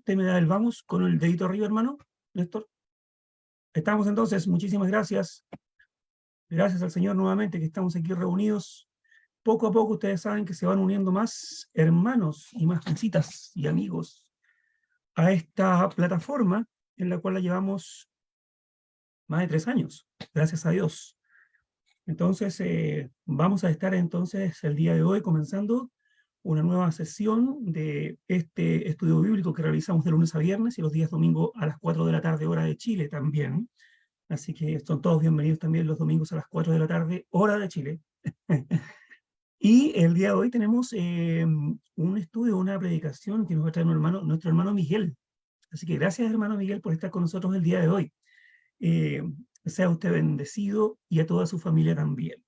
usted me da el vamos con el dedito arriba, hermano, Néstor. Estamos entonces, muchísimas gracias. Gracias al Señor nuevamente que estamos aquí reunidos. Poco a poco ustedes saben que se van uniendo más hermanos y más visitas y amigos a esta plataforma en la cual la llevamos más de 3 años, gracias a Dios. Entonces, vamos a estar entonces el día de hoy comenzando una nueva sesión de este estudio bíblico que realizamos de lunes a viernes y los días domingos a las 4 de la tarde, hora de Chile también. Así que son todos bienvenidos también los domingos a las 4 de la tarde, hora de Chile. Y el día de hoy tenemos un estudio, una predicación que nos va a traer nuestro hermano Miguel. Así que gracias, hermano Miguel, por estar con nosotros el día de hoy. Sea usted bendecido y a toda su familia también.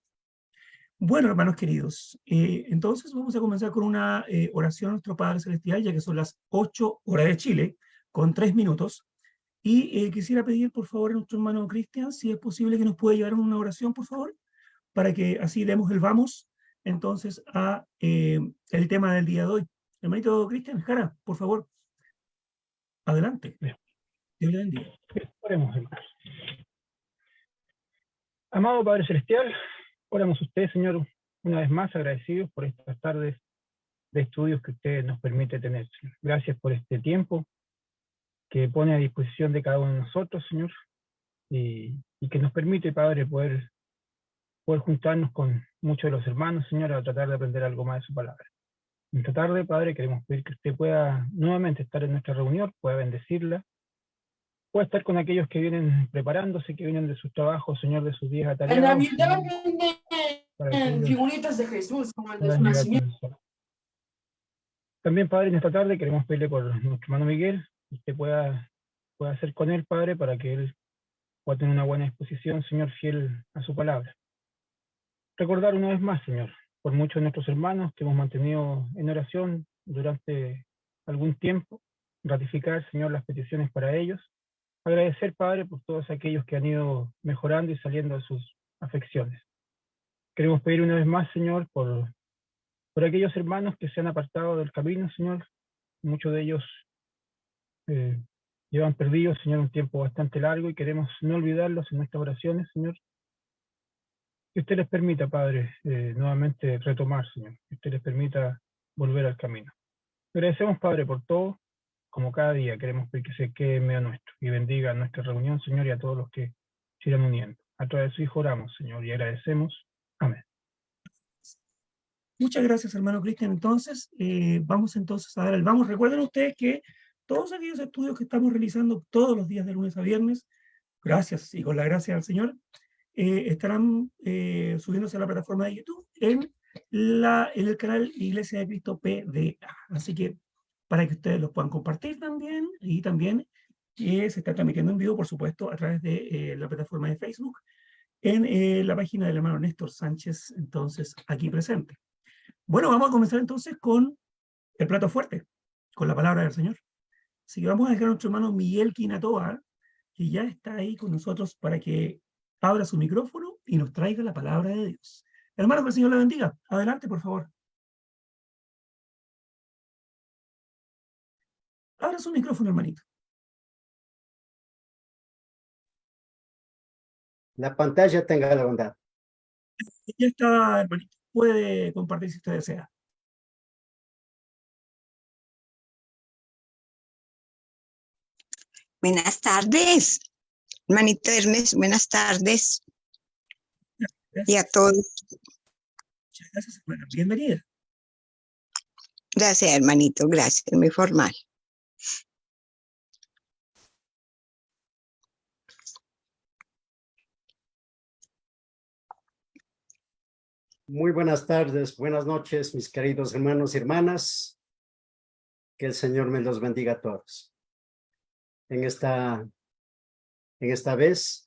Bueno, hermanos queridos, entonces vamos a comenzar con una oración a nuestro Padre Celestial, ya que son las 8 horas de Chile, con 3 minutos. Y quisiera pedir, por favor, a nuestro hermano Cristian, si es posible que nos pueda llevar una oración, por favor, para que así demos el vamos, entonces, a el tema del día de hoy. Hermanito Cristian Jara, por favor, adelante. Bien. Dios le bendiga. Oremos, hermanos. Amado Padre Celestial, oramos a usted, Señor, una vez más agradecidos por estas tardes de estudios que usted nos permite tener. Señor. Gracias por este tiempo que pone a disposición de cada uno de nosotros, Señor, y que nos permite, Padre, poder juntarnos con muchos de los hermanos, Señor, a tratar de aprender algo más de su palabra. En esta tarde, Padre, queremos pedir que usted pueda nuevamente estar en nuestra reunión, pueda bendecirla, pueda estar con aquellos que vienen preparándose, que vienen de sus trabajos, Señor, de sus días atareados. En Navidad venden figuritas de Jesús, como el de su nacimiento. También, Padre, en esta tarde queremos pedirle por nuestro hermano Miguel, que usted pueda hacer con él, Padre, para que él pueda tener una buena exposición, Señor, fiel a su palabra. Recordar una vez más, Señor, por muchos de nuestros hermanos que hemos mantenido en oración durante algún tiempo, ratificar, Señor, las peticiones para ellos. Agradecer, Padre, por todos aquellos que han ido mejorando y saliendo de sus afecciones. Queremos pedir una vez más, Señor, por aquellos hermanos que se han apartado del camino, Señor. Muchos de ellos llevan perdidos, Señor, un tiempo bastante largo y queremos no olvidarlos en nuestras oraciones, Señor. Que usted les permita, Padre, nuevamente retomar, Señor. Que usted les permita volver al camino. Agradecemos, Padre, por todo. Como cada día queremos pedir que se quede en medio nuestro y bendiga nuestra reunión, Señor, y a todos los que se irán uniendo. A través de su Hijo oramos, Señor, y agradecemos. Amén. Muchas gracias, hermano Cristian. Entonces, vamos entonces a dar el vamos. Recuerden ustedes que todos aquellos estudios que estamos realizando todos los días de lunes a viernes, gracias y con la gracia del Señor, estarán subiéndose a la plataforma de YouTube en el canal Iglesia de Cristo PDA. Así que para que ustedes los puedan compartir también, y también se está transmitiendo en vivo, por supuesto, a través de la plataforma de Facebook, en la página del hermano Néstor Sánchez, entonces, aquí presente. Bueno, vamos a comenzar entonces con el plato fuerte, con la palabra del Señor. Así que vamos a dejar a nuestro hermano Miguel Quinatoa, que ya está ahí con nosotros para que abra su micrófono y nos traiga la palabra de Dios. Hermano, que el Señor le bendiga. Adelante, por favor. Abra su micrófono, hermanito. La pantalla tenga la bondad. Ya está, hermanito. Puede compartir si usted desea. Buenas tardes, hermanito Hermes, buenas tardes. Gracias. Y a todos. Muchas gracias, hermana. Bienvenida. Gracias, hermanito, gracias, muy formal. Muy buenas tardes, buenas noches, mis queridos hermanos y hermanas. Que el Señor me los bendiga a todos. En esta vez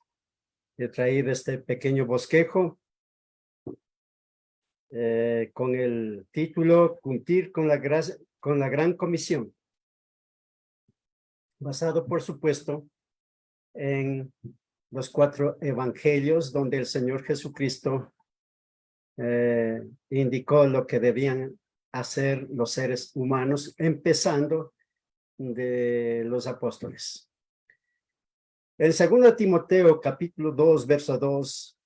he traído este pequeño bosquejo con el título Cumplir con la gran comisión, basado por supuesto en los 4 evangelios donde el Señor Jesucristo indicó lo que debían hacer los seres humanos, empezando de los apóstoles. En 2 Timoteo capítulo 2, verso 2,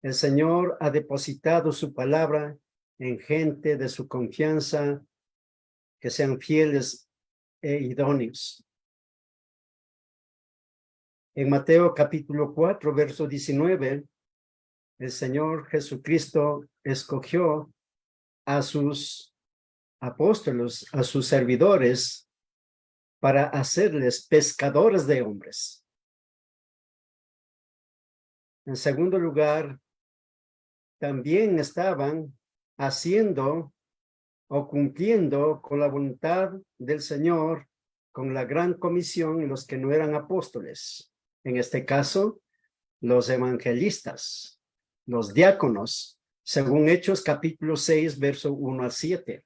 el Señor ha depositado su palabra en gente de su confianza, que sean fieles e idóneos. En Mateo capítulo 4, verso 19, el Señor Jesucristo escogió a sus apóstoles, a sus servidores, para hacerles pescadores de hombres. En segundo lugar, también estaban haciendo o cumpliendo con la voluntad del Señor, con la gran comisión, los que no eran apóstoles. En este caso, los evangelistas, los diáconos, según Hechos capítulo 6, verso 1 al 7.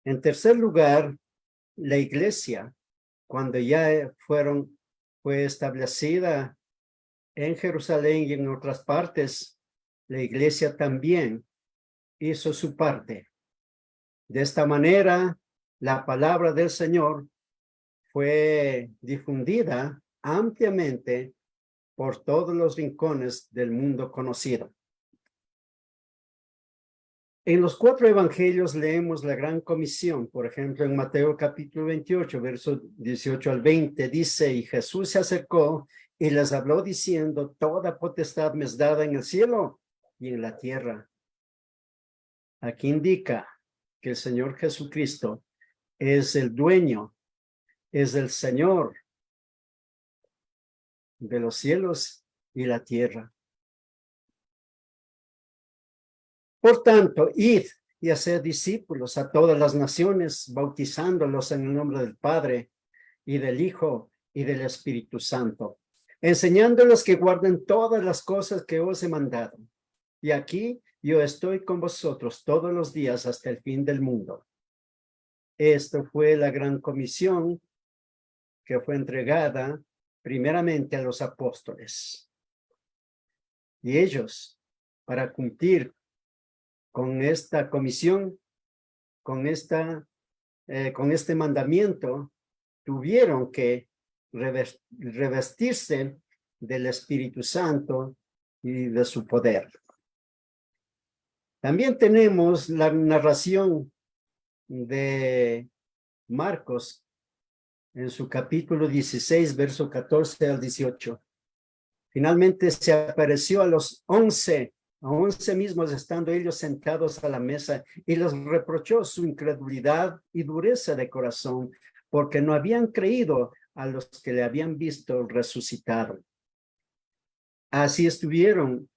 En tercer lugar, la iglesia, cuando ya fue establecida en Jerusalén y en otras partes, la iglesia también hizo su parte. De esta manera, la palabra del Señor fue difundida ampliamente por todos los rincones del mundo conocido. En los 4 evangelios leemos la gran comisión. Por ejemplo, en Mateo capítulo 28, versos 18 al 20, dice: y Jesús se acercó y les habló diciendo: toda potestad me es dada en el cielo y en la tierra. Aquí indica que el Señor Jesucristo es el dueño, es el Señor de los cielos y la tierra. Por tanto, id y haced discípulos a todas las naciones, bautizándolos en el nombre del Padre y del Hijo y del Espíritu Santo, enseñándolos que guarden todas las cosas que os he mandado. Y aquí yo estoy con vosotros todos los días hasta el fin del mundo. Esto fue la gran comisión que fue entregada primeramente a los apóstoles. Y ellos, para cumplir con esta comisión, con este mandamiento, tuvieron que revestirse del Espíritu Santo y de su poder. También tenemos la narración de Marcos en su capítulo 16, verso 14 al 18. Finalmente se apareció a los 11 mismos, estando ellos sentados a la mesa, y les reprochó su incredulidad y dureza de corazón, porque no habían creído a los que le habían visto resucitado. Así estuvieron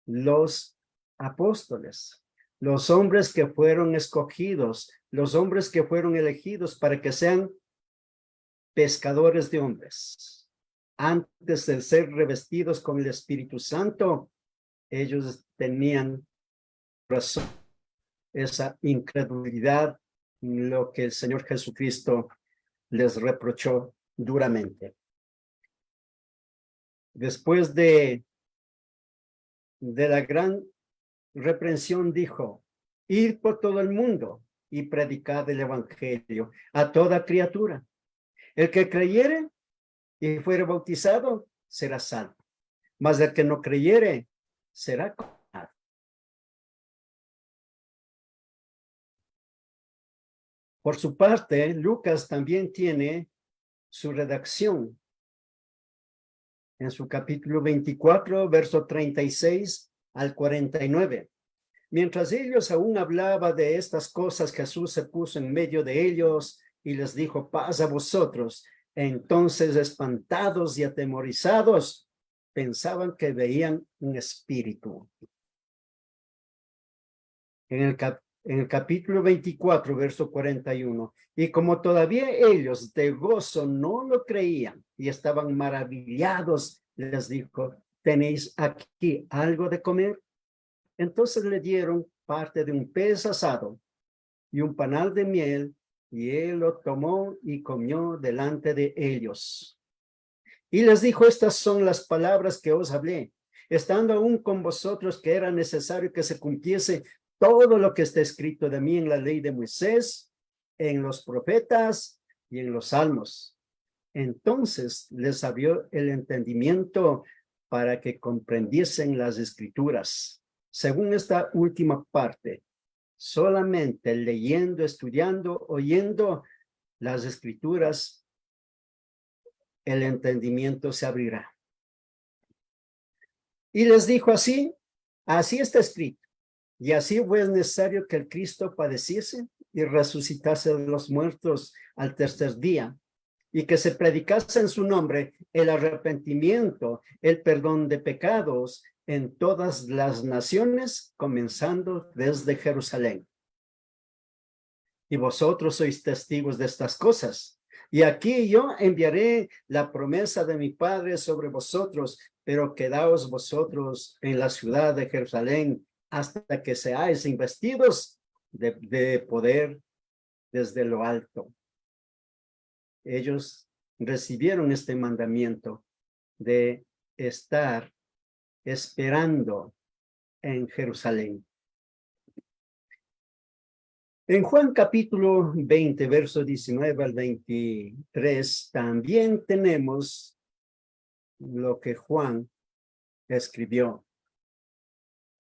los apóstoles, los hombres que fueron escogidos, los hombres que fueron elegidos para que sean pescadores de hombres. Antes de ser revestidos con el Espíritu Santo, ellos tenían razón, esa incredulidad, lo que el Señor Jesucristo les reprochó duramente. Después de la gran reprensión, dijo: id por todo el mundo y predicad el evangelio a toda criatura. El que creyere y fuere bautizado será salvo, mas el que no creyere será condenado. Por su parte, Lucas también tiene su redacción en su capítulo 24, verso 36 al 49. Mientras ellos aún hablaban de estas cosas, Jesús se puso en medio de ellos y les dijo: paz a vosotros. Entonces, espantados y atemorizados, pensaban que veían un espíritu. En el capítulo 24, verso 41. Y como todavía ellos de gozo no lo creían y estaban maravillados, les dijo: ¿tenéis aquí algo de comer? Entonces le dieron parte de un pez asado y un panal de miel, y él lo tomó y comió delante de ellos. Y les dijo: estas son las palabras que os hablé, estando aún con vosotros, que era necesario que se cumpliese todo lo que está escrito de mí en la ley de Moisés en los profetas y en los salmos. Entonces les abrió el entendimiento para que comprendiesen las escrituras. Según esta última parte, solamente leyendo, estudiando, oyendo las escrituras, el entendimiento se abrirá. Y les dijo así está escrito. Y así fue necesario que el Cristo padeciese y resucitase de los muertos al tercer día, y que se predicase en su nombre el arrepentimiento, el perdón de pecados en todas las naciones, comenzando desde Jerusalén. Y vosotros sois testigos de estas cosas. Y aquí yo enviaré la promesa de mi Padre sobre vosotros, pero quedaos vosotros en la ciudad de Jerusalén hasta que seáis investidos de poder desde lo alto. Ellos recibieron este mandamiento de estar esperando en Jerusalén. En Juan capítulo 20, verso 19 al 23, también tenemos lo que Juan escribió.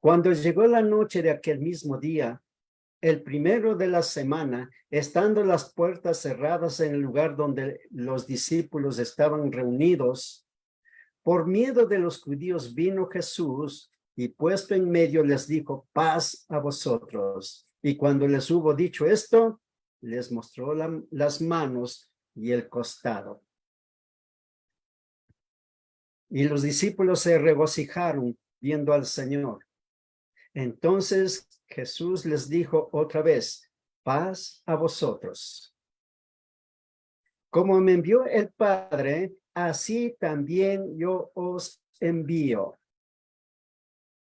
Cuando llegó la noche de aquel mismo día, el primero de la semana, estando las puertas cerradas en el lugar donde los discípulos estaban reunidos, por miedo de los judíos vino Jesús y puesto en medio les dijo, paz a vosotros. Y cuando les hubo dicho esto, les mostró las manos y el costado. Y los discípulos se regocijaron viendo al Señor. Entonces Jesús les dijo otra vez, paz a vosotros. Como me envió el Padre, así también yo os envío.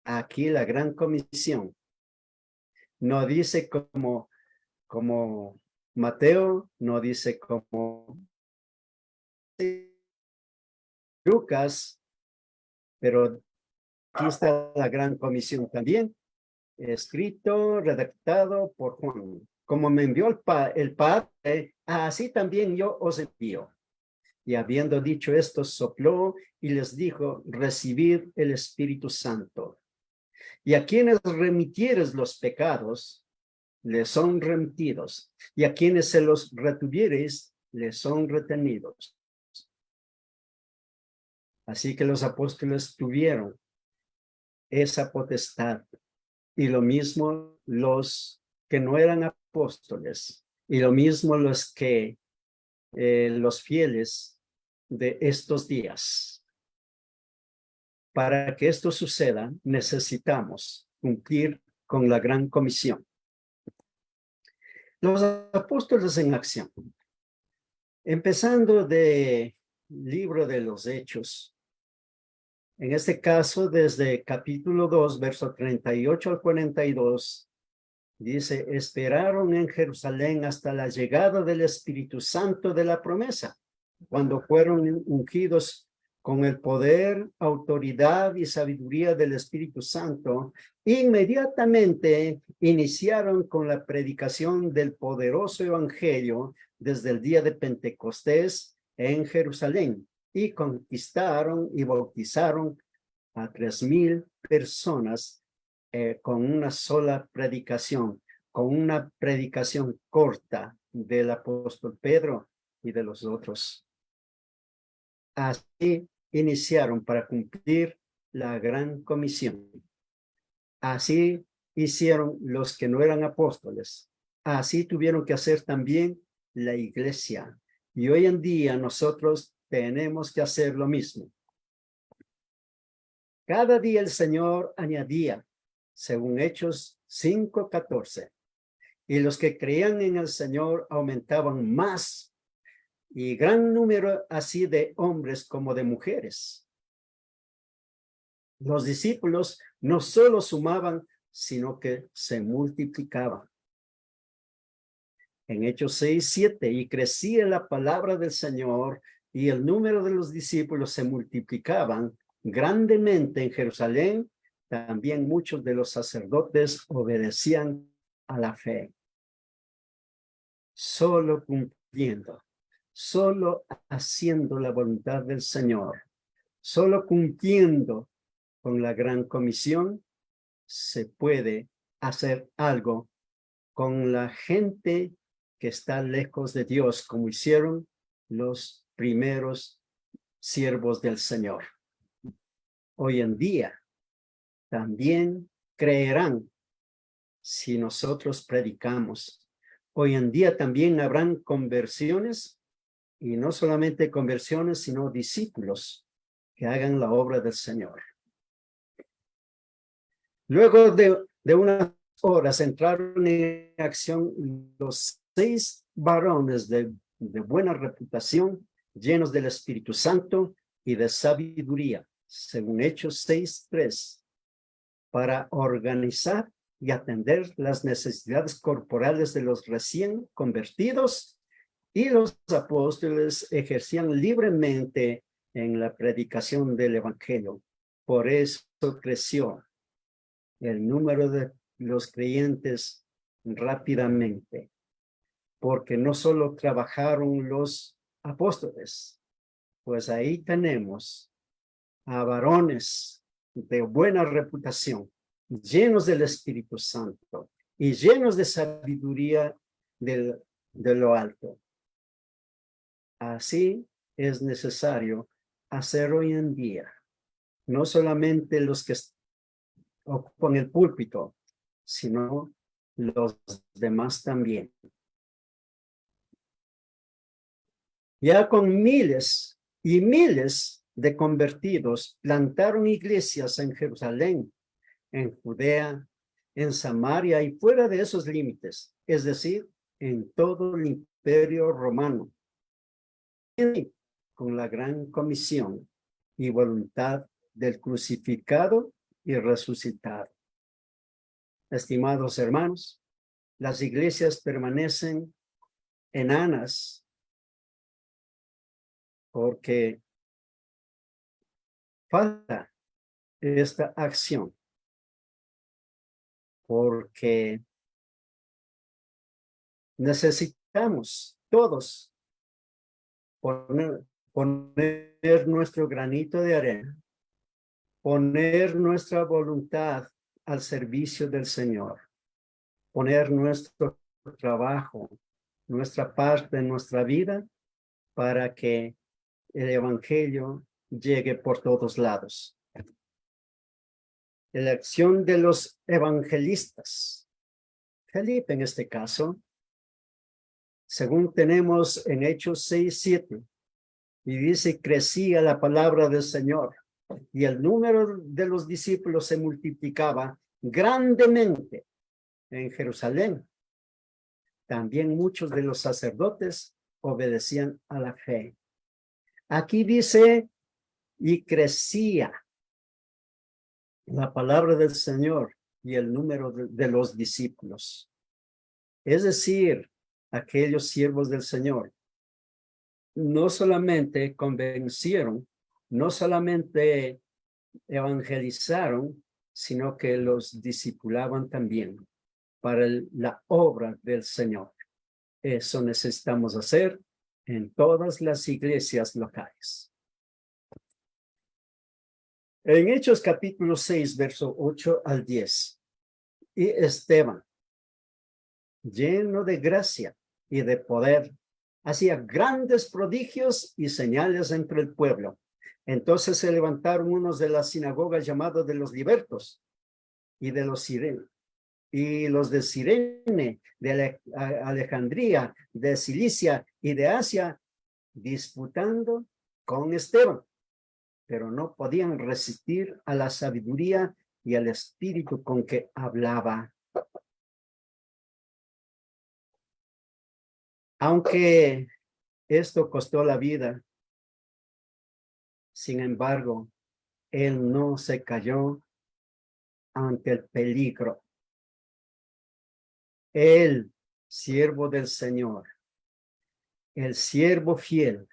Aquí la gran comisión. No dice como Mateo, no dice como Lucas, pero aquí está la gran comisión también, escrito, redactado por Juan. Como me envió el Padre, así también yo os envío. Y habiendo dicho esto, sopló y les dijo, recibid el Espíritu Santo. Y a quienes remitieres los pecados, les son remitidos. Y a quienes se los retuviereis, les son retenidos. Así que los apóstoles tuvieron esa potestad. Y lo mismo los que no eran apóstoles. Y lo mismo los que, los fieles de estos días. Para que esto suceda, necesitamos cumplir con la gran comisión. Los apóstoles en acción. Empezando del libro de los Hechos. En este caso, desde capítulo 2, verso 38 al 42, dice, esperaron en Jerusalén hasta la llegada del Espíritu Santo de la promesa, cuando fueron ungidos con el poder, autoridad y sabiduría del Espíritu Santo, inmediatamente iniciaron con la predicación del poderoso evangelio desde el día de Pentecostés en Jerusalén y conquistaron y bautizaron a 3,000 personas con una sola predicación, con una predicación corta del apóstol Pedro y de los otros. Así iniciaron para cumplir la gran comisión. Así hicieron los que no eran apóstoles. Así tuvieron que hacer también la iglesia. Y hoy en día nosotros tenemos que hacer lo mismo. Cada día el Señor añadía, según Hechos 5:14, y los que creían en el Señor aumentaban más, y gran número así de hombres como de mujeres. Los discípulos no solo sumaban, sino que se multiplicaban. En Hechos 6:7, y crecía la palabra del Señor, y el número de los discípulos se multiplicaban grandemente en Jerusalén. También muchos de los sacerdotes obedecían a la fe. solo cumpliendo, solo haciendo la voluntad del Señor, solo cumpliendo con la gran comisión, se puede hacer algo con la gente que está lejos de Dios, como hicieron los primeros siervos del Señor. Hoy en día también creerán si nosotros predicamos. Hoy en día también habrán conversiones, y no solamente conversiones, sino discípulos que hagan la obra del Señor. Luego de unas horas entraron en acción los 6 varones de buena reputación, llenos del Espíritu Santo y de sabiduría, según Hechos 6:3, para organizar y atender las necesidades corporales de los recién convertidos, y los apóstoles ejercían libremente en la predicación del Evangelio. Por eso creció el número de los creyentes rápidamente, porque no solo trabajaron los apóstoles, pues ahí tenemos a varones de buena reputación, llenos del Espíritu Santo y llenos de sabiduría de lo alto. Así es necesario hacer hoy en día, no solamente los que ocupan el púlpito, sino los demás también. Ya con miles y miles de convertidos, plantaron iglesias en Jerusalén, en Judea, en Samaria y fuera de esos límites, es decir, en todo el imperio romano, con la gran comisión y voluntad del crucificado y resucitado. Estimados hermanos, las iglesias permanecen enanas porque falta esta acción, porque necesitamos todos poner nuestro granito de arena, poner nuestra voluntad al servicio del Señor, poner nuestro trabajo, nuestra parte en nuestra vida para que el evangelio llegue por todos lados. La acción de los evangelistas. Felipe, en este caso, según tenemos en Hechos 6:7, y dice, crecía la palabra del Señor, y el número de los discípulos se multiplicaba grandemente en Jerusalén. También muchos de los sacerdotes obedecían a la fe. Aquí dice, y crecía la palabra del Señor y el número de los discípulos. Es decir, aquellos siervos del Señor no solamente convencieron, no solamente evangelizaron, sino que los discipulaban también para la obra del Señor. Eso necesitamos hacer en todas las iglesias locales. En Hechos capítulo 6, verso 8 al 10. Y Esteban, lleno de gracia y de poder, hacía grandes prodigios y señales entre el pueblo. Entonces se levantaron unos de la sinagoga llamados de los libertos y de los sirenos, y los de Cirene, de Alejandría, de Cilicia y de Asia, disputando con Esteban, pero no podían resistir a la sabiduría y al espíritu con que hablaba. Aunque esto costó la vida, sin embargo, él no se cayó ante el peligro. El siervo del Señor, el siervo fiel,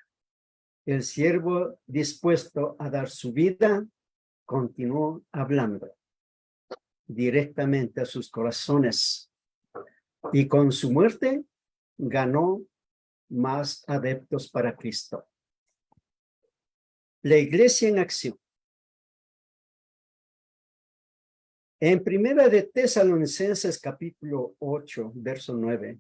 el siervo dispuesto a dar su vida, continuó hablando directamente a sus corazones. Y con su muerte, ganó más adeptos para Cristo. La iglesia en acción. En Primera de Tesalonicenses capítulo 8, verso 9,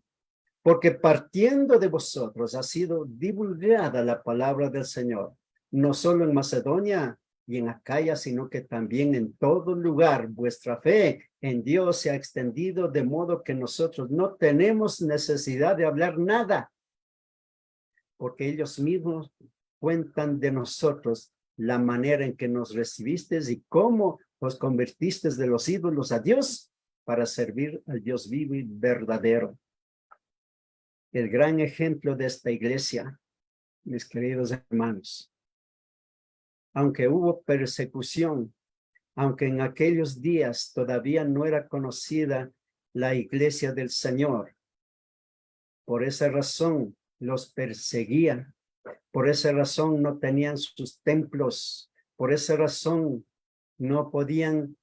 porque partiendo de vosotros ha sido divulgada la palabra del Señor, no solo en Macedonia y en Acaya, sino que también en todo lugar vuestra fe en Dios se ha extendido, de modo que nosotros no tenemos necesidad de hablar nada, porque ellos mismos cuentan de nosotros la manera en que nos recibisteis y cómo os convertisteis de los ídolos a Dios para servir al Dios vivo y verdadero. El gran ejemplo de esta iglesia, mis queridos hermanos, aunque hubo persecución, aunque en aquellos días todavía no era conocida la iglesia del Señor, por esa razón los perseguían, por esa razón no tenían sus templos, por esa razón no podían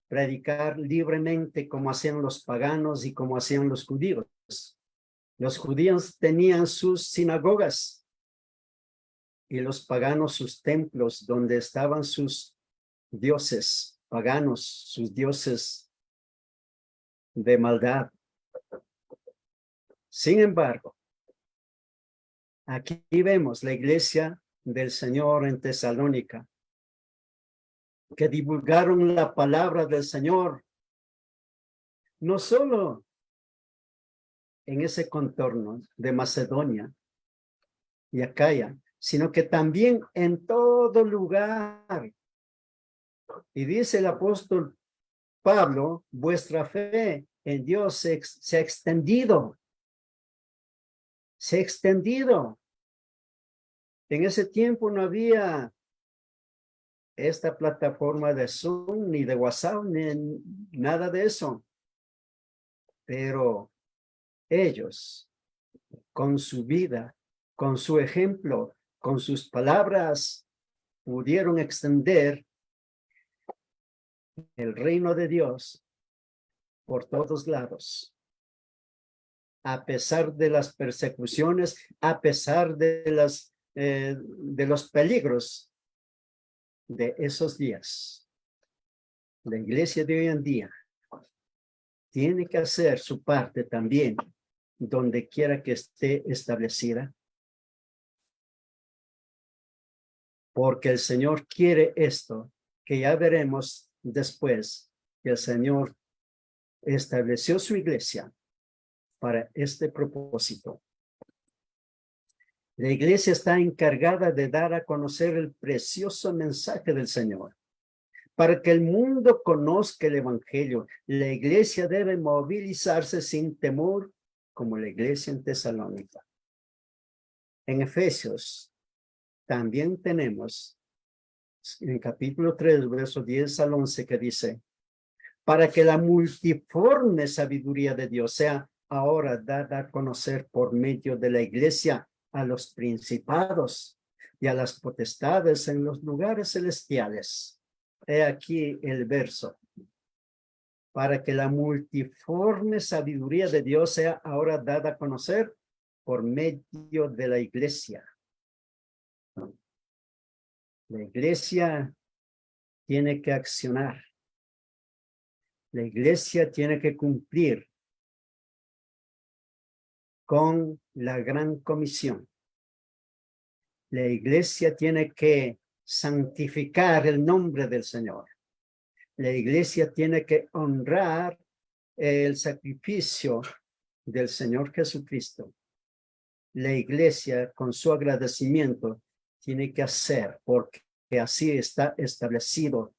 predicar libremente como hacían los paganos y como hacían los judíos. Los judíos tenían sus sinagogas y los paganos sus templos donde estaban sus dioses paganos, sus dioses de maldad. Sin embargo, aquí vemos la iglesia del Señor en Tesalónica, que divulgaron la palabra del Señor, no solo en ese contorno de Macedonia y Acaya, sino que también en todo lugar. Y dice el apóstol Pablo, vuestra fe en Dios se ha extendido. Se ha extendido. En ese tiempo no había esta plataforma de Zoom, ni de WhatsApp, ni nada de eso. Pero ellos, con su vida, con su ejemplo, con sus palabras, pudieron extender el reino de Dios por todos lados. A pesar de las persecuciones, a pesar de los peligros de esos días. La iglesia de hoy en día tiene que hacer su parte también, donde quiera que esté establecida. Porque el Señor quiere esto, que ya veremos después que el Señor estableció su iglesia para este propósito. La iglesia está encargada de dar a conocer el precioso mensaje del Señor. Para que el mundo conozca el evangelio, la iglesia debe movilizarse sin temor, como la iglesia en Tesalónica. En Efesios también tenemos, en capítulo 3, verso 10 al 11, que dice, para que la multiforme sabiduría de Dios sea ahora dada a conocer por medio de la iglesia a los principados y a las potestades en los lugares celestiales. He aquí el verso. Para que la multiforme sabiduría de Dios sea ahora dada a conocer por medio de la iglesia. La iglesia tiene que accionar. La iglesia tiene que cumplir con la gran comisión. La iglesia tiene que santificar el nombre del Señor. La iglesia tiene que honrar el sacrificio del Señor Jesucristo. La iglesia, con su agradecimiento, tiene que hacer, porque así está establecido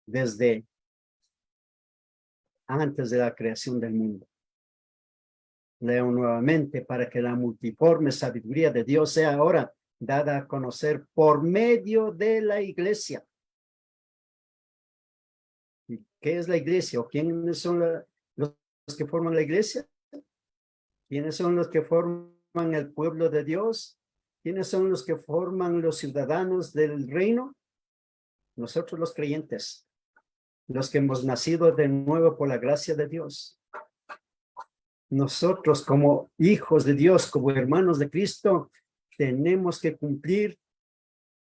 desde antes de la creación del mundo. Leo nuevamente, para que la multiforme sabiduría de Dios sea ahora dada a conocer por medio de la iglesia. ¿Y qué es la iglesia? ¿O quiénes son los que forman la iglesia? ¿Quiénes son los que forman el pueblo de Dios? ¿Quiénes son los que forman los ciudadanos del reino? Nosotros los creyentes, los que hemos nacido de nuevo por la gracia de Dios. nosotros como hijos de Dios, como hermanos de Cristo, tenemos que cumplir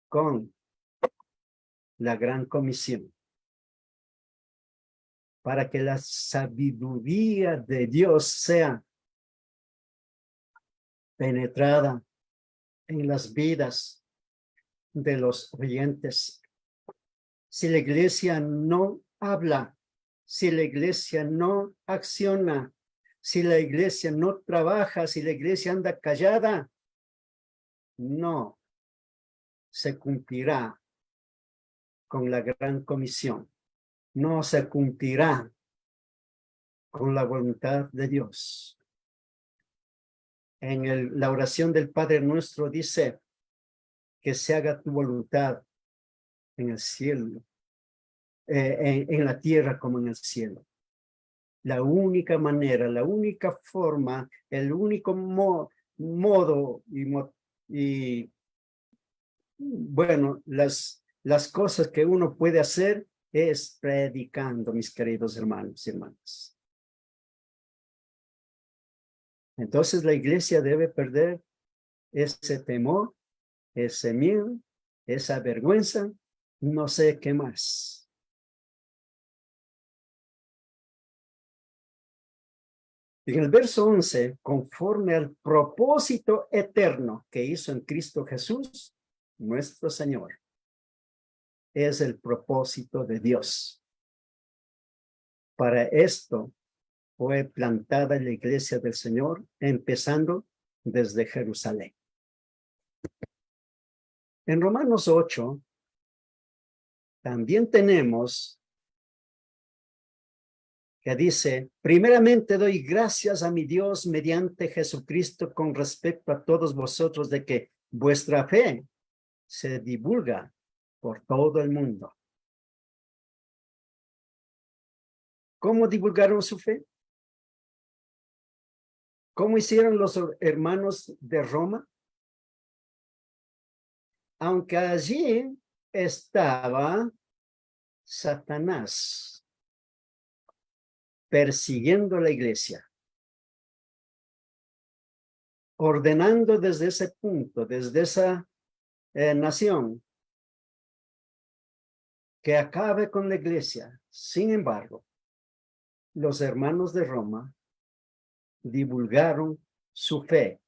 con la gran comisión para que la sabiduría de Dios sea penetrada en las vidas de los oyentes. Si la iglesia no habla, si la iglesia no acciona, si la iglesia no trabaja, si la iglesia anda callada, no se cumplirá con la gran comisión. No se cumplirá con la voluntad de Dios. En la oración del Padre Nuestro dice que se haga tu voluntad en el cielo, en la tierra como en el cielo. La única manera, la única forma, el único modo y bueno, las cosas que uno puede hacer es predicando, mis queridos hermanos y hermanas. Entonces la iglesia debe perder ese temor, ese miedo, esa vergüenza, no sé qué más. En el verso 11, conforme al propósito eterno que hizo en Cristo Jesús, nuestro Señor, es el propósito de Dios. Para esto fue plantada la iglesia del Señor, empezando desde Jerusalén. En Romanos 8, también tenemos que dice, primeramente doy gracias a mi Dios mediante Jesucristo con respecto a todos vosotros de que vuestra fe se divulga por todo el mundo. ¿Cómo divulgaron su fe? ¿Cómo hicieron los hermanos de Roma? Aunque allí estaba Satanás persiguiendo la iglesia, ordenando desde ese punto, desde esa nación, que acabe con la iglesia. Sin embargo, los hermanos de Roma divulgaron su fe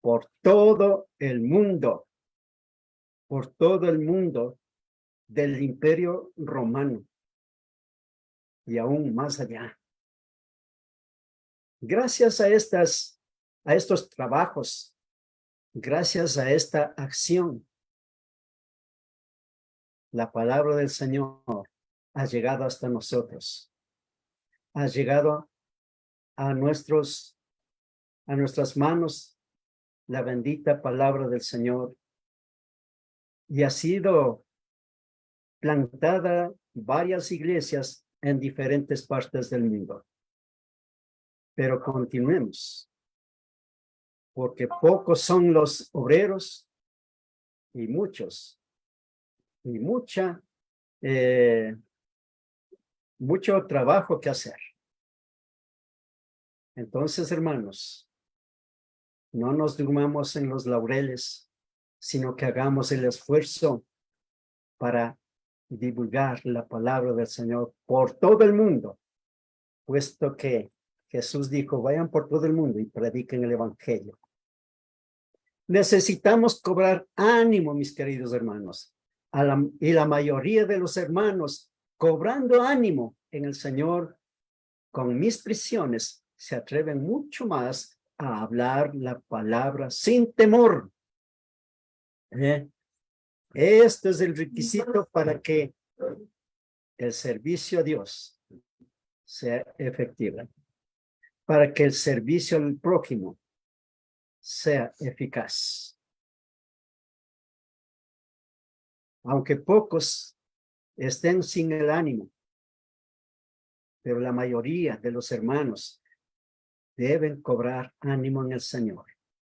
por todo el mundo del Imperio Romano y aún más allá. Gracias a estos trabajos, gracias a esta acción, la palabra del Señor ha llegado hasta nosotros. Ha llegado a nuestras manos la bendita palabra del Señor y ha sido plantada varias iglesias en diferentes partes del mundo. Pero continuemos, porque pocos son los obreros y mucho trabajo que hacer. Entonces, hermanos, no nos durmamos en los laureles, sino que hagamos el esfuerzo para divulgar la palabra del Señor por todo el mundo, puesto que Jesús dijo, vayan por todo el mundo y prediquen el evangelio. Necesitamos cobrar ánimo, mis queridos hermanos, y la mayoría de los hermanos cobrando ánimo en el Señor con mis prisiones se atreven mucho más a hablar la palabra sin temor. Este es el requisito para que el servicio a Dios sea efectivo, para que el servicio al prójimo sea eficaz. Aunque pocos estén sin el ánimo, pero la mayoría de los hermanos deben cobrar ánimo en el Señor.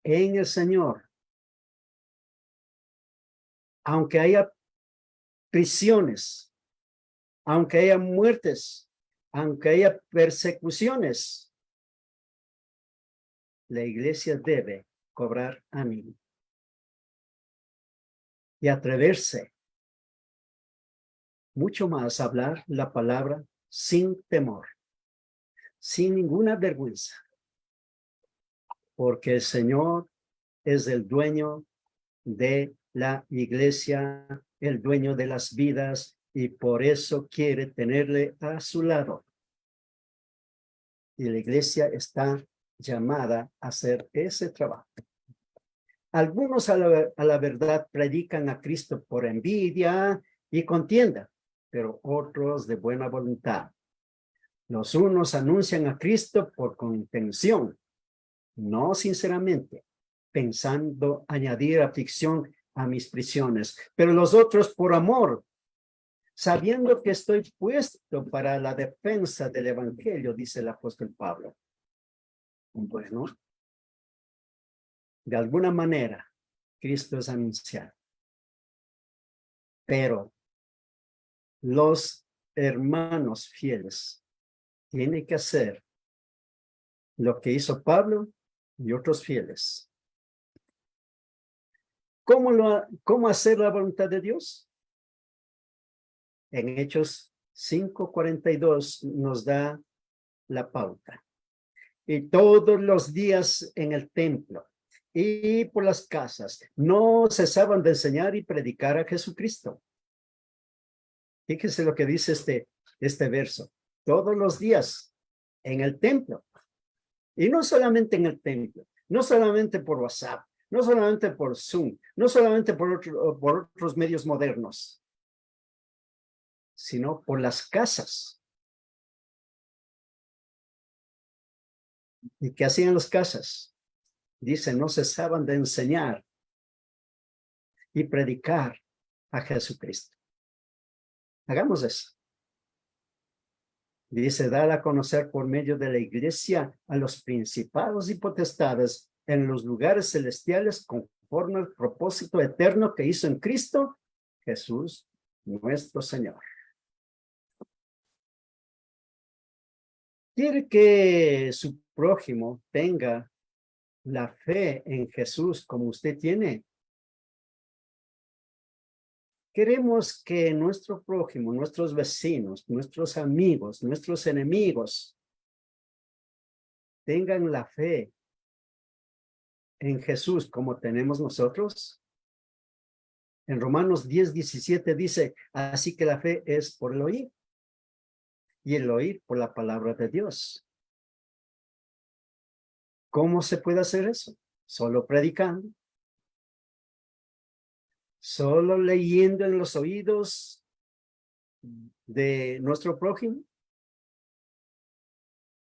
En el Señor. Aunque haya prisiones, aunque haya muertes, aunque haya persecuciones, la iglesia debe cobrar ánimo y atreverse mucho más a hablar la palabra sin temor, sin ninguna vergüenza, porque el Señor es el dueño de la iglesia, el dueño de las vidas, y por eso quiere tenerle a su lado. Y la iglesia está llamada a hacer ese trabajo. Algunos a la verdad predican a Cristo por envidia y contienda, pero otros de buena voluntad. Los unos anuncian a Cristo por contención, no sinceramente, pensando añadir aflicción a mis prisiones, pero los otros por amor, sabiendo que estoy puesto para la defensa del evangelio, dice el apóstol Pablo. Bueno, de alguna manera, Cristo es anunciado. Pero los hermanos fieles tienen que hacer lo que hizo Pablo y otros fieles. ¿Cómo hacer la voluntad de Dios? En Hechos 5:42 nos da la pauta. Y todos los días en el templo y por las casas no cesaban de enseñar y predicar a Jesucristo. Fíjese lo que dice este verso. Todos los días en el templo. Y no solamente en el templo, no solamente por WhatsApp, no solamente por Zoom, no solamente por otros medios modernos, sino por las casas. ¿Y qué hacían las casas? Dice, no cesaban de enseñar y predicar a Jesucristo. Hagamos eso. Dice, dar a conocer por medio de la iglesia a los principados y potestades en los lugares celestiales conforme al propósito eterno que hizo en Cristo Jesús, nuestro Señor. Quiere que su prójimo tenga la fe en Jesús como usted tiene. Queremos que nuestro prójimo, nuestros vecinos, nuestros amigos, nuestros enemigos tengan la fe en Jesús como tenemos nosotros. En Romanos 10:17 dice, así que la fe es por el oír y el oír por la palabra de Dios. ¿Cómo se puede hacer eso? Solo predicando. Solo leyendo en los oídos de nuestro prójimo.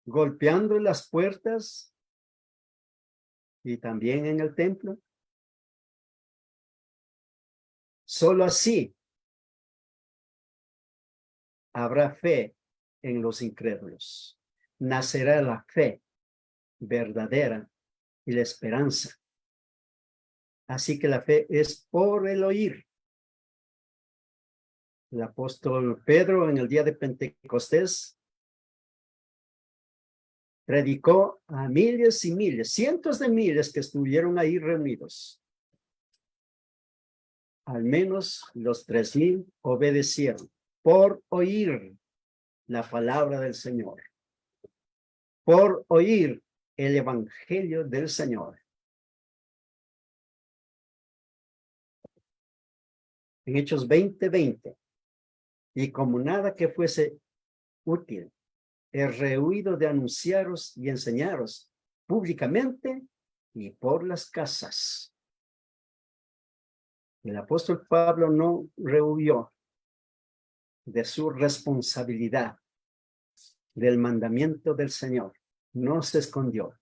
Golpeando las puertas y también en el templo. Solo así habrá fe en los incrédulos. Nacerá la fe verdadera y la esperanza. Así que la fe es por el oír. El apóstol Pedro en el día de Pentecostés predicó a miles y miles, cientos de miles que estuvieron ahí reunidos. Al menos los 3,000 obedecieron por oír la palabra del Señor, por oír el evangelio del Señor. En Hechos 20:20, y como nada que fuese útil, he rehuido de anunciaros y enseñaros públicamente y por las casas. El apóstol Pablo no rehuyó de su responsabilidad del mandamiento del Señor. No se escondió.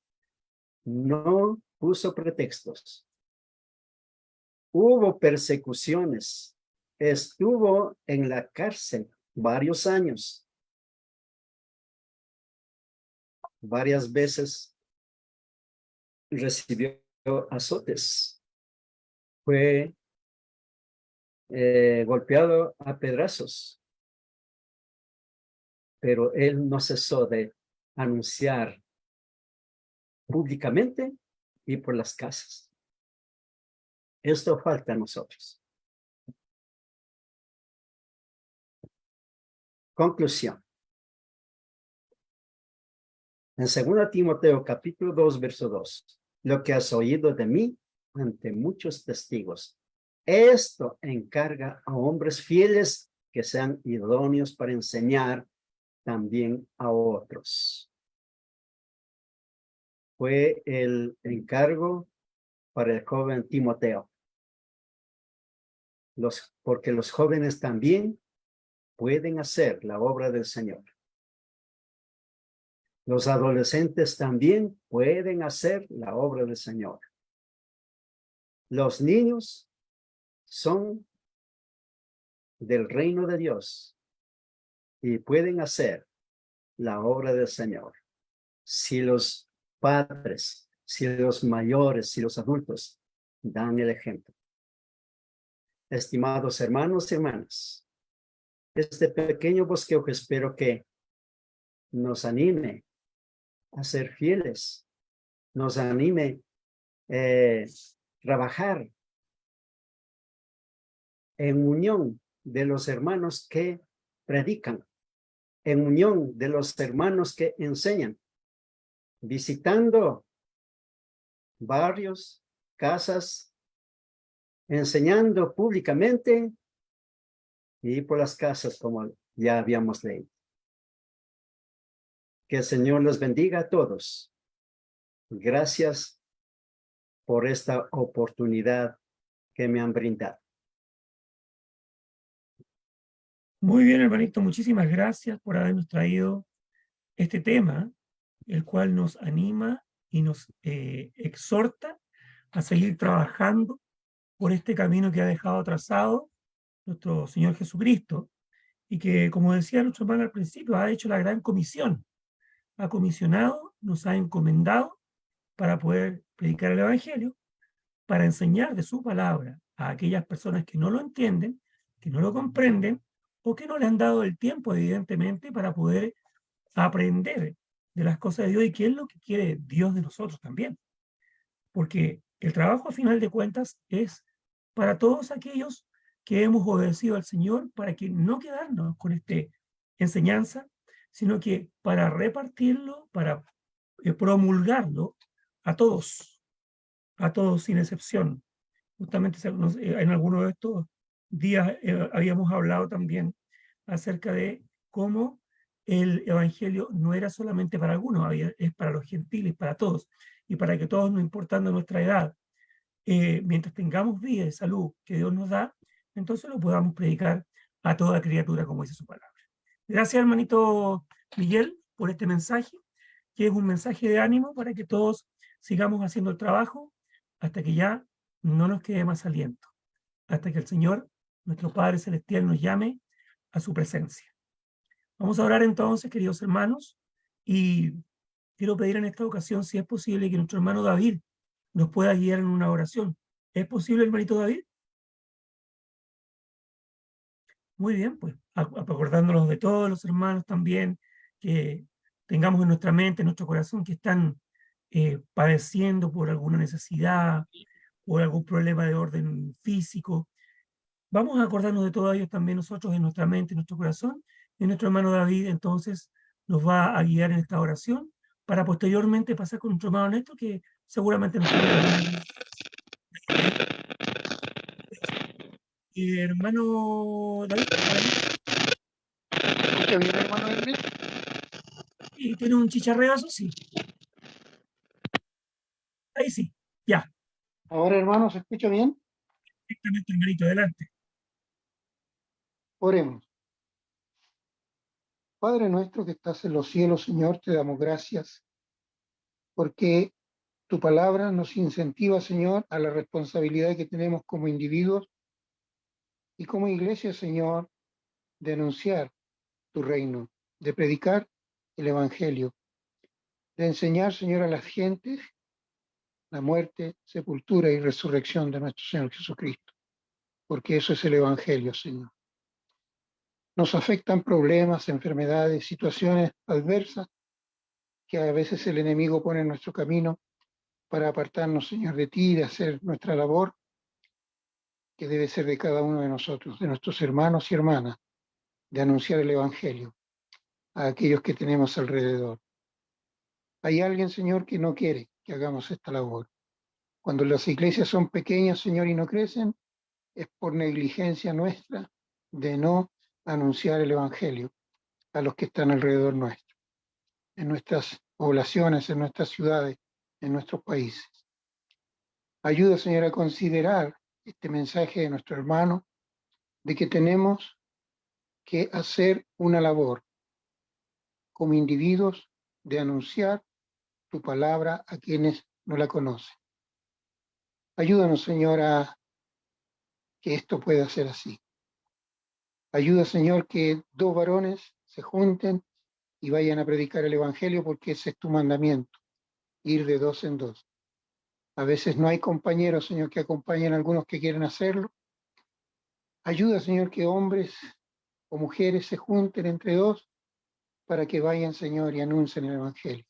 No puso pretextos. Hubo persecuciones. Estuvo en la cárcel varios años. Varias veces recibió azotes. Fue golpeado a pedrazos. Pero él no cesó de anunciar públicamente y por las casas. Esto falta a nosotros. Conclusión. En 2 Timoteo capítulo 2, verso 2. Lo que has oído de mí ante muchos testigos. Esto encarga a hombres fieles que sean idóneos para enseñar también a otros. Fue el encargo para el joven Timoteo. Porque los jóvenes también pueden hacer la obra del Señor. Los adolescentes también pueden hacer la obra del Señor. Los niños son del reino de Dios y pueden hacer la obra del Señor. Si los padres, si los mayores, si los adultos dan el ejemplo. Estimados hermanos y hermanas, este pequeño bosquejo espero que nos anime a ser fieles, nos anime a trabajar en unión de los hermanos que predican, en unión de los hermanos que enseñan, visitando barrios, casas, enseñando públicamente y por las casas como ya habíamos leído. Que el Señor los bendiga a todos. Gracias por esta oportunidad que me han brindado. Muy bien, hermanito, muchísimas gracias por habernos traído este tema, el cual nos anima y nos exhorta a seguir trabajando por este camino que ha dejado trazado nuestro Señor Jesucristo, y que, como decía nuestro hermano al principio, ha hecho la gran comisión. Ha comisionado, nos ha encomendado para poder predicar el Evangelio, para enseñar de su palabra a aquellas personas que no lo entienden, que no lo comprenden, o que no le han dado el tiempo, evidentemente, para poder aprender de las cosas de Dios y qué es lo que quiere Dios de nosotros también. Porque el trabajo, a final de cuentas, es para todos aquellos que hemos obedecido al Señor, para que no quedarnos con esta enseñanza, sino que para repartirlo, para promulgarlo a todos sin excepción. Justamente en alguno de estos días habíamos hablado también acerca de cómo el Evangelio no era solamente para algunos, es para los gentiles, para todos, y para que todos, no importando nuestra edad, mientras tengamos vida y salud que Dios nos da, entonces lo podamos predicar a toda criatura, como dice su palabra. Gracias, hermanito Miguel, por este mensaje, que es un mensaje de ánimo para que todos sigamos haciendo el trabajo hasta que ya no nos quede más aliento, hasta que el Señor, nuestro Padre Celestial, nos llame a su presencia. Vamos a orar entonces, queridos hermanos, y quiero pedir en esta ocasión, si es posible, que nuestro hermano David nos pueda guiar en una oración. ¿Es posible, hermanito David? Muy bien, pues acordándonos de todos los hermanos también, que tengamos en nuestra mente, en nuestro corazón, que están padeciendo por alguna necesidad o algún problema de orden físico. Vamos a acordarnos de todos ellos también nosotros en nuestra mente, en nuestro corazón, y nuestro hermano David entonces nos va a guiar en esta oración para posteriormente pasar con nuestro hermano Néstor, que seguramente nos tiene hermano David, ¿Escucha bien, hermano Hermes? y tiene un chicharreo, eso sí. Ahí sí, ya, Ahora, hermano, ¿se escucha bien? directamente, hermanito, adelante. Oremos. Padre nuestro que estás en los cielos, Señor, te damos gracias porque tu palabra nos incentiva, Señor, a la responsabilidad que tenemos como individuos y como iglesia, Señor, de anunciar tu reino, de predicar el Evangelio, de enseñar, Señor, a las gentes la muerte, sepultura y resurrección de nuestro Señor Jesucristo, porque eso es el Evangelio, Señor. Nos afectan problemas, enfermedades, situaciones adversas, que a veces el enemigo pone en nuestro camino para apartarnos, Señor, de ti, de hacer nuestra labor, que debe ser de cada uno de nosotros, de nuestros hermanos y hermanas, de anunciar el Evangelio a aquellos que tenemos alrededor. Hay alguien, Señor, que no quiere que hagamos esta labor. Cuando las iglesias son pequeñas, Señor, y no crecen, es por negligencia nuestra de no anunciar el Evangelio a los que están alrededor nuestro, en nuestras poblaciones, en nuestras ciudades, en nuestros países. Ayuda, Señor, a considerar este mensaje de nuestro hermano, de que tenemos que hacer una labor como individuos de anunciar tu palabra a quienes no la conocen. Ayúdanos, Señor, a que esto pueda ser así. Ayuda, Señor, que dos varones se junten y vayan a predicar el Evangelio, porque ese es tu mandamiento, ir de dos en dos. A veces no hay compañeros, Señor, que acompañen a algunos que quieren hacerlo. Ayuda, Señor, que hombres o mujeres se junten entre dos para que vayan, Señor, y anuncien el Evangelio.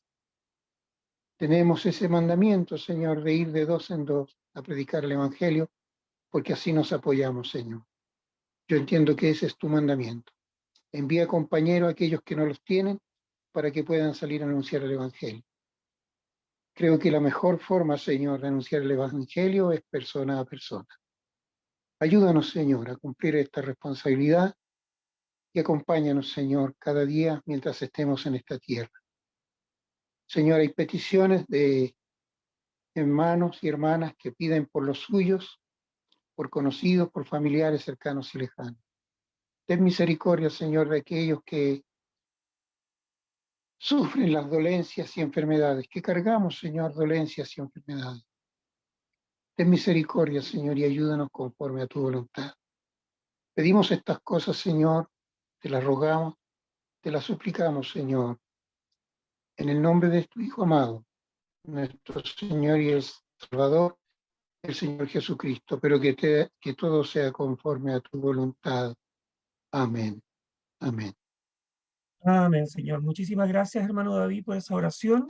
Tenemos ese mandamiento, Señor, de ir de dos en dos a predicar el Evangelio, porque así nos apoyamos, Señor. Yo entiendo que ese es tu mandamiento. Envía compañeros a aquellos que no los tienen para que puedan salir a anunciar el Evangelio. Creo que la mejor forma, Señor, de anunciar el Evangelio es persona a persona. Ayúdanos, Señor, a cumplir esta responsabilidad y acompáñanos, Señor, cada día mientras estemos en esta tierra. Señor, hay peticiones de hermanos y hermanas que piden por los suyos, por conocidos, por familiares cercanos y lejanos. Ten misericordia, Señor, de aquellos que sufren las dolencias y enfermedades, que cargamos, Señor, dolencias y enfermedades. Ten misericordia, Señor, y ayúdanos conforme a tu voluntad. Pedimos estas cosas, Señor, te las rogamos, te las suplicamos, Señor, en el nombre de tu Hijo amado, nuestro Señor y el Salvador, el Señor Jesucristo, pero que todo sea conforme a tu voluntad. Amén. Amén. Amén, Señor. Muchísimas gracias, hermano David, por esa oración.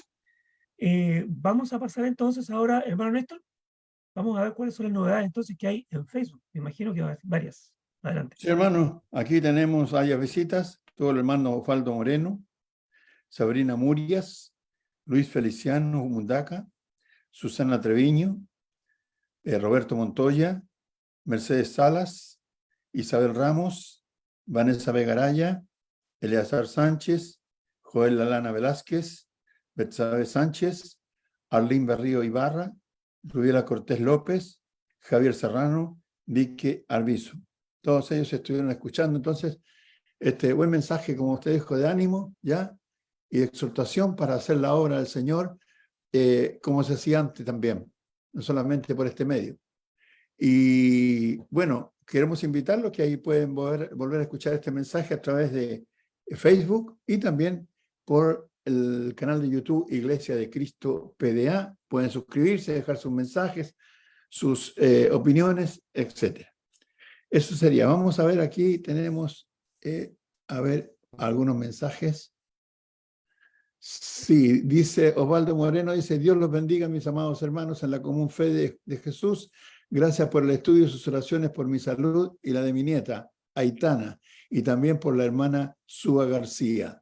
Vamos a pasar entonces ahora, hermano Néstor, vamos a ver cuáles son las novedades entonces que hay en Facebook. Me imagino que hay varias. Adelante. Sí, hermano, aquí tenemos varias visitas, todo el hermano Osvaldo Moreno, Sabrina Murias, Luis Feliciano Mundaca, Susana Treviño, Roberto Montoya, Mercedes Salas, Isabel Ramos, Vanessa Vegaraya, Eleazar Sánchez, Joel Lalana Velázquez, Betsabe Sánchez, Arlín Berrío Ibarra, Rubiela Cortés López, Javier Serrano, Vique Arbizu. Todos ellos estuvieron escuchando entonces este buen mensaje, como usted dijo, de ánimo, ¿ya? Y de exhortación para hacer la obra del Señor, como se hacía antes también, no solamente por este medio. Y bueno, queremos invitarlos que ahí pueden volver a escuchar este mensaje a través de Facebook y también por el canal de YouTube Iglesia de Cristo PDA. Pueden suscribirse, dejar sus mensajes, sus opiniones, etc. Eso sería. Vamos a ver, aquí tenemos, a ver, algunos mensajes. Sí, dice Osvaldo Moreno, dice, Dios los bendiga, mis amados hermanos, en la común fe de Jesús. Gracias por el estudio y sus oraciones por mi salud y la de mi nieta, Aitana, y también por la hermana Súa García.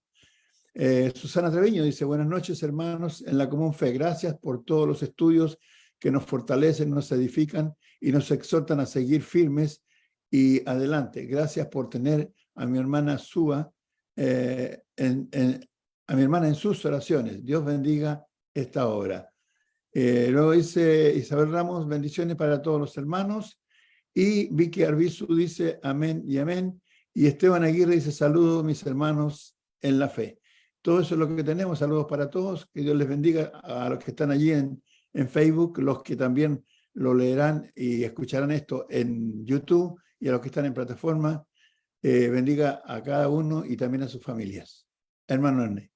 Susana Treviño dice, buenas noches, hermanos, en la común fe. Gracias por todos los estudios que nos fortalecen, nos edifican y nos exhortan a seguir firmes y adelante. Gracias por tener a mi hermana Súa a mi hermana en sus oraciones. Dios bendiga esta obra. Luego dice Isabel Ramos, bendiciones para todos los hermanos. Y Vicky Arbizu dice amén y amén. Y Esteban Aguirre dice saludos mis hermanos en la fe. Todo eso es lo que tenemos. Saludos para todos. Que Dios les bendiga a los que están allí en Facebook, los que también lo leerán y escucharán esto en YouTube y a los que están en plataforma. Bendiga a cada uno y también a sus familias. Hermano Ernesto.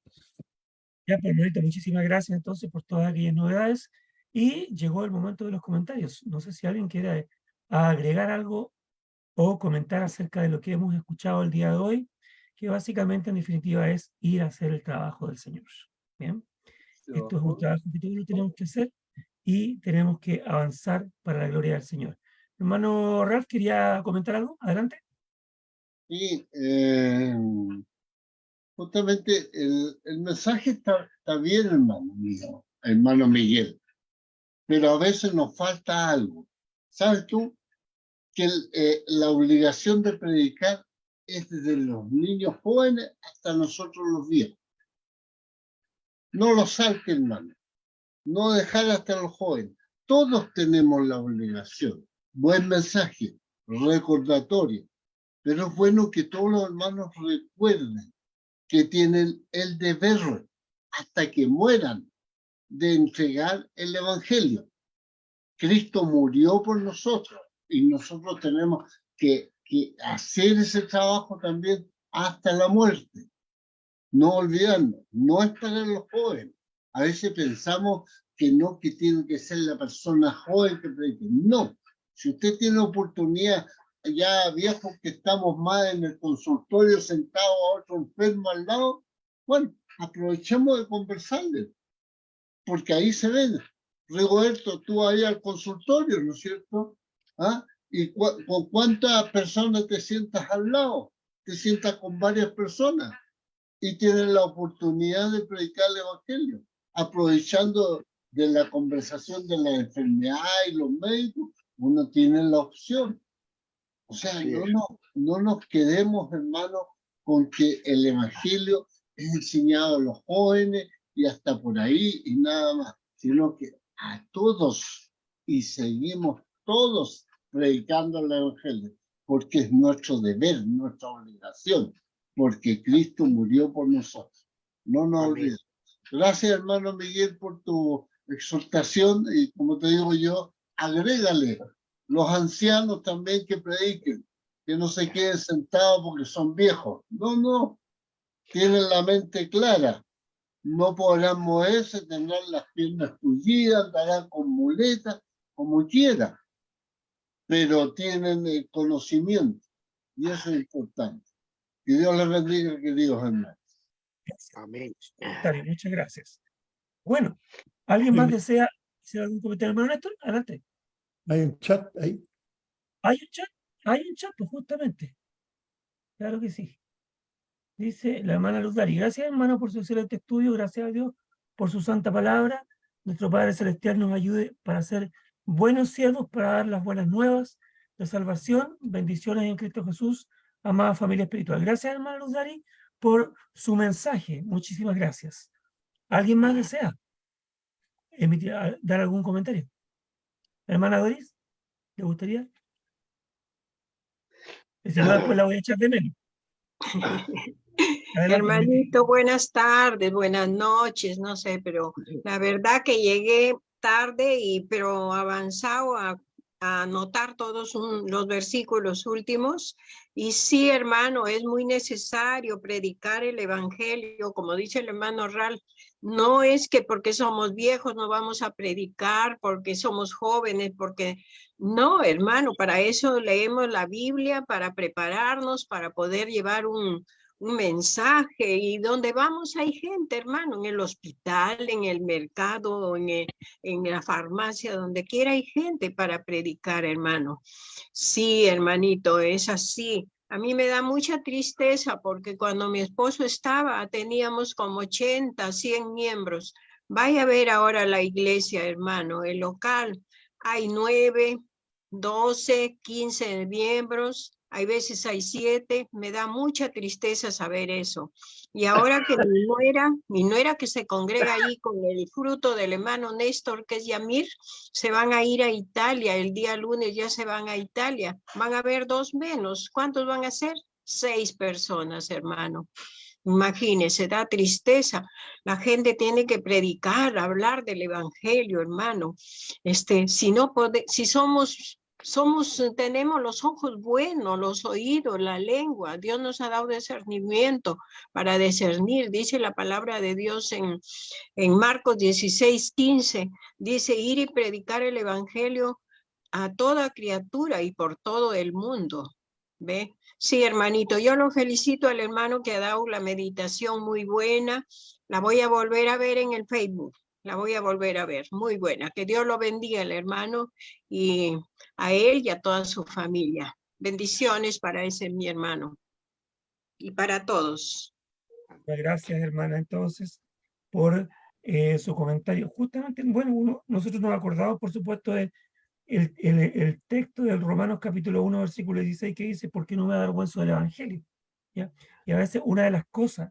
Ya, pues, hermanito, muchísimas gracias entonces por todas aquellas novedades. Y llegó el momento de los comentarios. No sé si alguien quiere agregar algo o comentar acerca de lo que hemos escuchado el día de hoy, que básicamente en definitiva es ir a hacer el trabajo del Señor. Bien. Esto es un trabajo que todos lo tenemos que hacer y tenemos que avanzar para la gloria del Señor. Hermano Ralph, ¿quería comentar algo? Adelante. Sí, justamente el mensaje está bien, hermano mío, hermano Miguel, pero a veces nos falta algo. ¿Sabes tú? Que la obligación de predicar es desde los niños jóvenes hasta nosotros los viejos. No lo salte, hermano. No dejar hasta los jóvenes. Todos tenemos la obligación. Buen mensaje, recordatorio. Pero es bueno que todos los hermanos recuerden que tienen el deber hasta que mueran de entregar el evangelio. Cristo murió por nosotros y nosotros tenemos que hacer ese trabajo también hasta la muerte. No olvidarnos, no es para los jóvenes. A veces pensamos que no, que tiene que ser la persona joven que predique. No, si usted tiene oportunidad, ya viejos que estamos más en el consultorio sentados a otro enfermo al lado, bueno, aprovechemos de conversarle, porque ahí se ven. Rigoberto, tú ahí al consultorio, ¿no es cierto? ¿Ah? ¿Y con cuántas personas te sientas al lado? Te sientas con varias personas y tienes la oportunidad de predicar el evangelio, aprovechando de la conversación de la enfermedad y los médicos, uno tiene la opción. O sea, no nos quedemos, hermanos, con que el evangelio es enseñado a los jóvenes y hasta por ahí y nada más, sino que a todos y seguimos todos predicando el evangelio, porque es nuestro deber, nuestra obligación, porque Cristo murió por nosotros. No nos olvidemos. Gracias, hermano Miguel, por tu exhortación y como te digo yo, agrégale los ancianos también que prediquen, que no se queden sentados porque son viejos. No, tienen la mente clara. No podrán moverse, tendrán las piernas tullidas, andarán con muletas, como quieran, pero tienen el conocimiento y eso es importante. Que Dios les bendiga, queridos hermanos. Amén. Muchas gracias. Bueno, ¿alguien más desea hacer algún comentario, hermano Néstor? Adelante. ¿Hay un chat ahí? ¿Hay un chat? Hay un chat, pues justamente. Claro que sí. Dice la hermana Luz Dari, gracias hermano por su excelente estudio, gracias a Dios por su santa palabra. Nuestro Padre Celestial nos ayude para ser buenos siervos, para dar las buenas nuevas de salvación, bendiciones en Cristo Jesús, amada familia espiritual. Gracias hermana Luz Dari por su mensaje, muchísimas gracias. ¿Alguien más desea dar algún comentario? Hermana Doris, ¿le gustaría? Si no, después la voy a echar de menos. Adelante, hermanito, buenas tardes, buenas noches, no sé, pero la verdad que llegué tarde, pero avanzado a anotar todos los versículos últimos. Y sí, hermano, es muy necesario predicar el evangelio, como dice el hermano Ralph. No es que porque somos viejos no vamos a predicar, porque somos jóvenes, porque no, hermano, para eso leemos la Biblia, para prepararnos, para poder llevar un mensaje. Y donde vamos hay gente, hermano, en el hospital, en el mercado, en la farmacia, donde quiera hay gente para predicar, hermano. Sí, hermanito, es así. A mí me da mucha tristeza porque cuando mi esposo estaba, teníamos como 80, 100 miembros. Vaya a ver ahora la iglesia, hermano, el local. Hay 9, 12, 15 miembros. Hay veces hay 7, me da mucha tristeza saber eso. Y ahora que mi nuera que se congrega ahí con el fruto del hermano Néstor, que es Yamir, se van a ir a Italia, el día lunes ya se van a Italia. Van a haber 2 menos. ¿Cuántos van a ser? 6 personas, hermano. Imagínese, da tristeza. La gente tiene que predicar, hablar del evangelio, hermano. Si tenemos los ojos buenos, los oídos, la lengua. Dios nos ha dado discernimiento para discernir. Dice la palabra de Dios en Marcos 16:15. Dice, ir y predicar el evangelio a toda criatura y por todo el mundo. ¿Ve? Sí, hermanito, yo lo felicito al hermano que ha dado la meditación muy buena. La voy a volver a ver en el Facebook. La voy a volver a ver, muy buena. Que Dios lo bendiga al hermano y a él y a toda su familia. Bendiciones para ese mi hermano y para todos. Gracias, hermana, entonces, por su comentario. Justamente, bueno, nosotros nos acordamos, por supuesto, de el texto del Romanos capítulo 1, versículo 16, que dice, ¿por qué no me avergüenzo del Evangelio? ¿Ya? Y a veces una de las cosas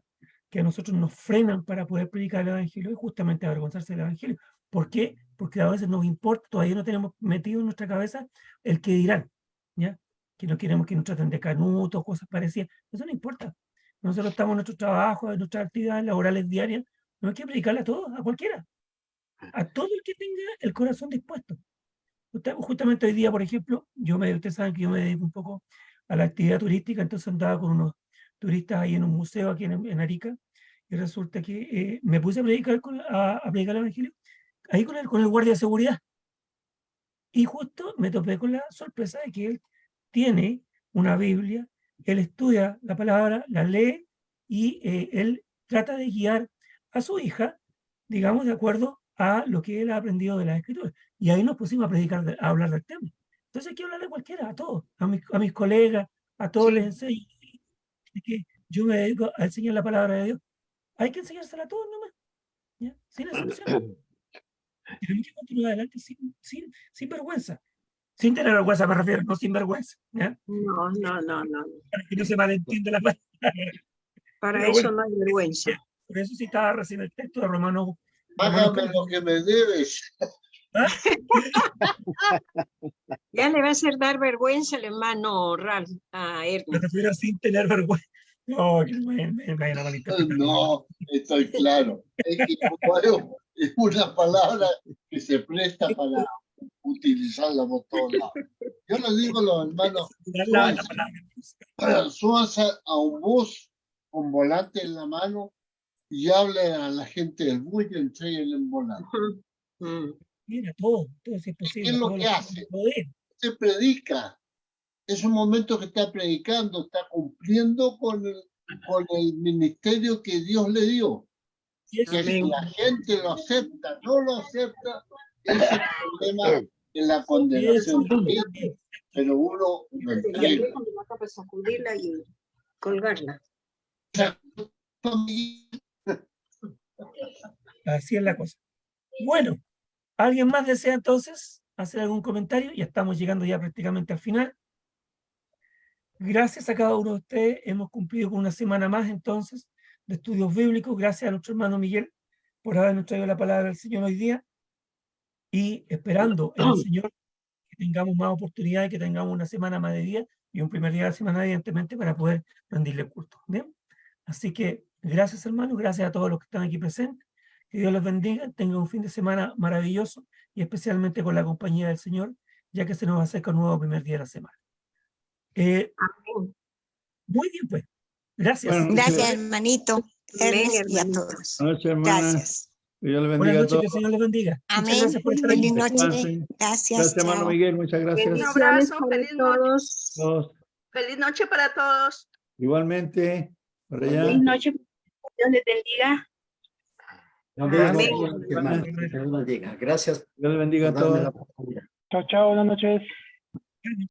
que a nosotros nos frenan para poder predicar el Evangelio es justamente avergonzarse del Evangelio. ¿Por qué? Porque a veces nos importa, todavía no tenemos metido en nuestra cabeza el que dirán, ¿ya? Que no queremos que nos traten de canutos, cosas parecidas. Eso no importa. Nosotros estamos en nuestro trabajo, en nuestras actividades laborales diarias. No hay que predicarle a todos, a cualquiera. A todo el que tenga el corazón dispuesto. Justamente hoy día, por ejemplo, ustedes saben que yo me dedico un poco a la actividad turística, entonces andaba con unos turistas ahí en un museo aquí en Arica, y resulta que me puse a predicar, a predicar el Evangelio, ahí con el guardia de seguridad. Y justo me topé con la sorpresa de que él tiene una Biblia, él estudia la palabra, la lee, y él trata de guiar a su hija, digamos, de acuerdo a lo que él ha aprendido de las Escrituras. Y ahí nos pusimos a predicar, a hablar del tema. Entonces hay que hablarle a cualquiera, a todos, a mis colegas, a todos les enseño que yo me dedico a enseñar la palabra de Dios. Hay que enseñársela a todos nomás, ¿ya? Sin excepción. Tenemos que continuar adelante sin vergüenza. Sin tener vergüenza me refiero, no sin vergüenza, ¿ya? No. Para que no se malentienda la palabra. Para Pero eso bueno, no hay vergüenza. por eso citaba recién el texto de Romanos. Págame lo que me debes. ¿Ah? Ya le va a hacer dar vergüenza el hermano Ralph a Me Ernesto. refiero sin tener vergüenza. No, que me vayan a malinterpretar. No, estoy claro. Es que como es una palabra que se presta para utilizarla por todos lados. Yo le digo a los hermanos, súbanse a un bus con volante en la mano y hablen a la gente del bus y entreguen el volante. Mira, todo si es posible. ¿Qué es lo que hace? Se predica. Es un momento que está predicando, está cumpliendo con el ministerio que Dios le dio. Que si la gente lo acepta, no lo acepta, ese es el problema de la condenación. Pero uno lo entrega. Sacudirla y colgarla. Así es la cosa. Bueno, ¿alguien más desea entonces hacer algún comentario? Ya estamos llegando ya prácticamente al final. Gracias a cada uno de ustedes. Hemos cumplido con una semana más entonces de estudios bíblicos. Gracias a nuestro hermano Miguel por habernos traído la palabra del Señor hoy día. Y esperando en el Señor que tengamos más oportunidades, que tengamos una semana más de día y un primer día de la semana, evidentemente, para poder rendirle culto. ¿Bien? Así que gracias, hermanos. Gracias a todos los que están aquí presentes. Que Dios los bendiga. Tengan un fin de semana maravilloso y especialmente con la compañía del Señor, ya que se nos acerca un nuevo primer día de la semana. Muy bien, pues. Gracias. Bueno, Gracias, hermanito. Ernest, y a todos. Buenas noches, hermana. Gracias. Que Dios le bendiga Buenas a noches, que todos. el Señor les bendiga. Muchas Amén. gracias por estar aquí. Feliz noche. Descansen. Gracias. Gracias, hermano Chao. Miguel. Muchas gracias. Un Bendiciones abrazo, para feliz noche. todos. Todos. Feliz noche para todos. Igualmente, por allá. Feliz noche. Dios les bendiga. Nos vemos. Amén. Hermano, que Dios los bendiga. Gracias Dios le bendiga a por darme todos. la oportunidad. Chao, chao, buenas noches.